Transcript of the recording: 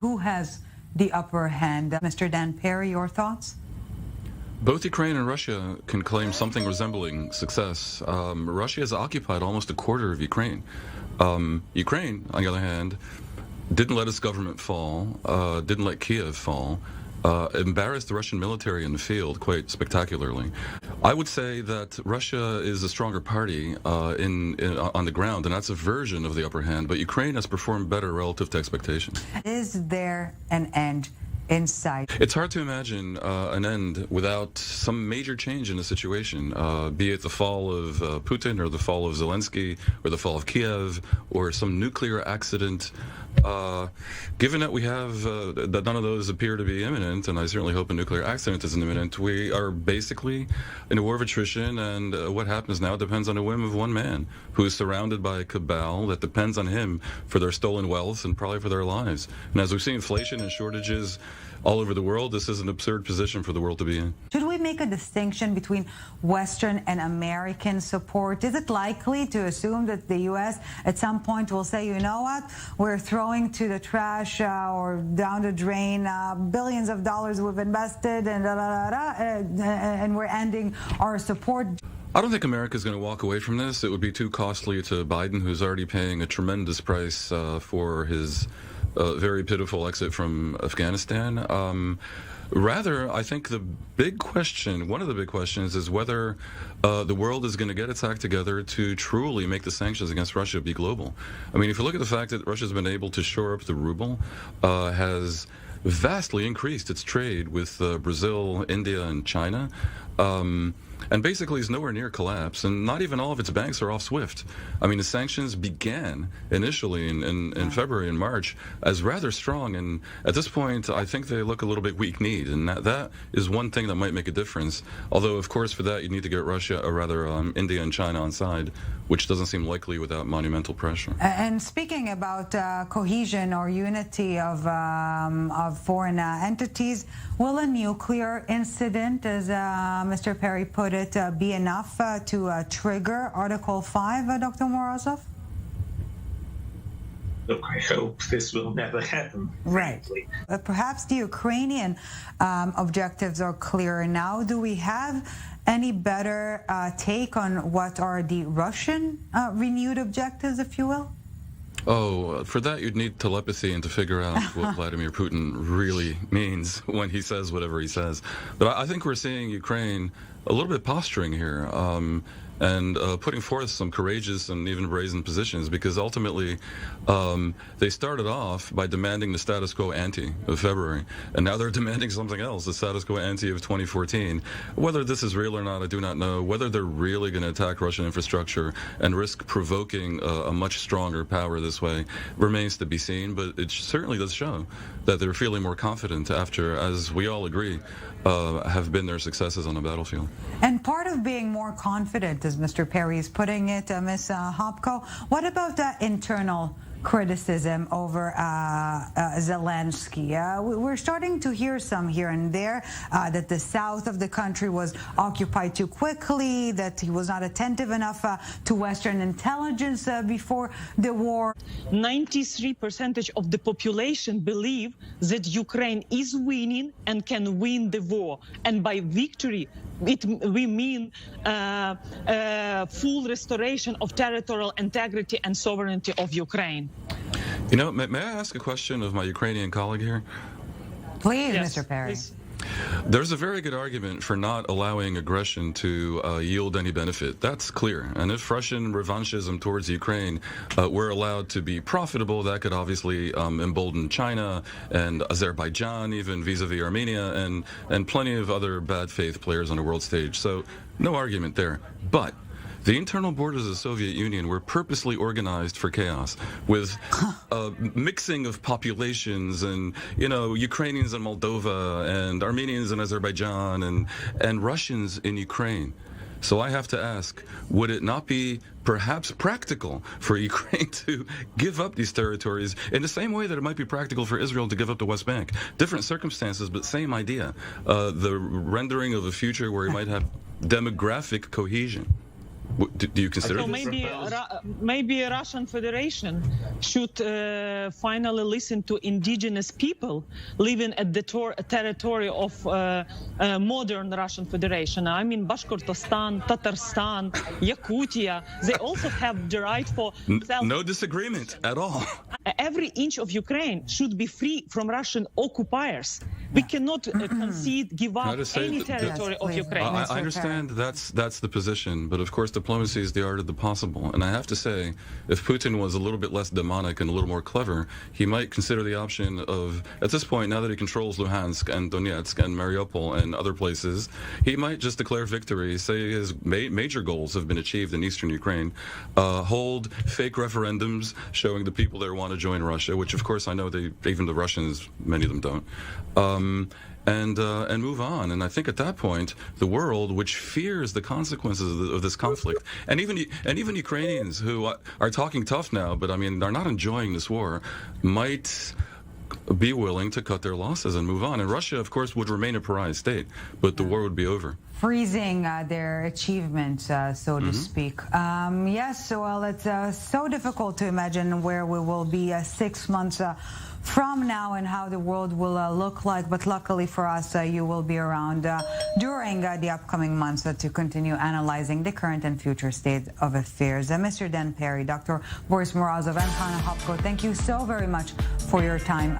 Who has the upper hand? Mr. Dan Perry, your thoughts? Both Ukraine and Russia can claim something resembling success. Russia has occupied almost a quarter of Ukraine. Ukraine, on the other hand, didn't let its government fall, didn't let Kiev fall, embarrassed the Russian military in the field quite spectacularly. I would say that Russia is a stronger party on the ground, and that's a version of the upper hand, but Ukraine has performed better relative to expectations. Is there an end in sight? It's hard to imagine an end without some major change in the situation, be it the fall of Putin or the fall of Zelensky or the fall of Kiev or some nuclear accident. Given that we have that none of those appear to be imminent, and I certainly hope a nuclear accident isn't imminent, we are basically in a war of attrition, and what happens now depends on the whim of one man who is surrounded by a cabal that depends on him for their stolen wealth and probably for their lives. And as we see inflation and shortages all over the world, this is an absurd position for the world to be in. Should we make a distinction between Western and American support? Is it likely to assume that the U.S. at some point will say, you know what, we're throwing to the trash or down the drain billions of dollars we've invested and we're ending our support? I don't think America is going to walk away from this. It would be too costly to Biden, who's already paying a tremendous price for his very pitiful exit from Afghanistan. Rather, I think the big question, one of the big questions, is whether the world is going to get its act together to truly make the sanctions against Russia be global. I mean, if you look at the fact that Russia's been able to shore up the ruble, has vastly increased its trade with Brazil, India, and China, and basically is nowhere near collapse, and not even all of its banks are off SWIFT. I mean, the sanctions began initially in February and March as rather strong, and at this point, I think they look a little bit weak-kneed, and that is one thing that might make a difference. Although, of course, for that, you need to get Russia, or rather India and China on side, which doesn't seem likely without monumental pressure. And speaking about cohesion or unity of foreign entities, will a nuclear incident, as Mr. Perry put it, be enough to trigger Article 5, Dr. Morozov? Look, I hope this will never happen. Right. Perhaps the Ukrainian objectives are clearer now. Do we have any better take on what are the Russian renewed objectives, if you will? Oh, for that you'd need telepathy and to figure out what Vladimir Putin really means when he says whatever he says. But I think we're seeing Ukraine a little bit posturing here and putting forth some courageous and even brazen positions, because ultimately they started off by demanding the status quo ante of February, and now they're demanding something else, the status quo ante of 2014. Whether this is real or not, I do not know. Whether they're really going to attack Russian infrastructure and risk provoking a much stronger power this way remains to be seen, but it certainly does show that they're feeling more confident after, as we all agree, have been their successes on the battlefield. And part of being more confident, as Mr. Perry is putting it, Ms. Hopko, what about internal criticism over Zelensky? We're starting to hear some here and there that the south of the country was occupied too quickly, that he was not attentive enough to Western intelligence before the war. 93% of the population believe that Ukraine is winning and can win the war. And by victory, we mean full restoration of territorial integrity and sovereignty of Ukraine. You know, may I ask a question of my Ukrainian colleague here? Please, yes, Mr. Perry. Please. There's a very good argument for not allowing aggression to yield any benefit. That's clear. And if Russian revanchism towards Ukraine were allowed to be profitable, that could obviously embolden China and Azerbaijan, even vis-a-vis Armenia, and plenty of other bad faith players on the world stage. So no argument there. But the internal borders of the Soviet Union were purposely organized for chaos, with a mixing of populations and, you know, Ukrainians in Moldova and Armenians in Azerbaijan and Russians in Ukraine. So I have to ask, would it not be perhaps practical for Ukraine to give up these territories in the same way that it might be practical for Israel to give up the West Bank? Different circumstances, but same idea. The rendering of a future where we might have demographic cohesion. Do you consider So this? maybe Russian Federation should finally listen to indigenous people living at the territory of modern Russian Federation. I mean, Bashkortostan, Tatarstan, Yakutia, they also have the right for self. No disagreement at all. Every inch of Ukraine should be free from Russian occupiers. We cannot concede, give up any territory of Ukraine. I understand that's the position, but of course diplomacy is the art of the possible. And I have to say, if Putin was a little bit less demonic and a little more clever, he might consider the option of, at this point, now that he controls Luhansk and Donetsk and Mariupol and other places, he might just declare victory, say his major goals have been achieved in eastern Ukraine, hold fake referendums showing the people there want to join Russia, which of course I know even the Russians, many of them don't. And move on. And I think at that point, the world, which fears the consequences of this conflict, and even Ukrainians who are talking tough now, but I mean, they're not enjoying this war, might be willing to cut their losses and move on. And Russia, of course, would remain a pariah state, but the war would be over. Freezing their achievements, so to speak. Yes, well, it's so difficult to imagine where we will be 6 months from now and how the world will look like. But luckily for us, you will be around during the upcoming months to continue analyzing the current and future state of affairs. Mr. Dan Perry, Dr. Boris Morozov, and Hannah Hopko, thank you so very much for your time.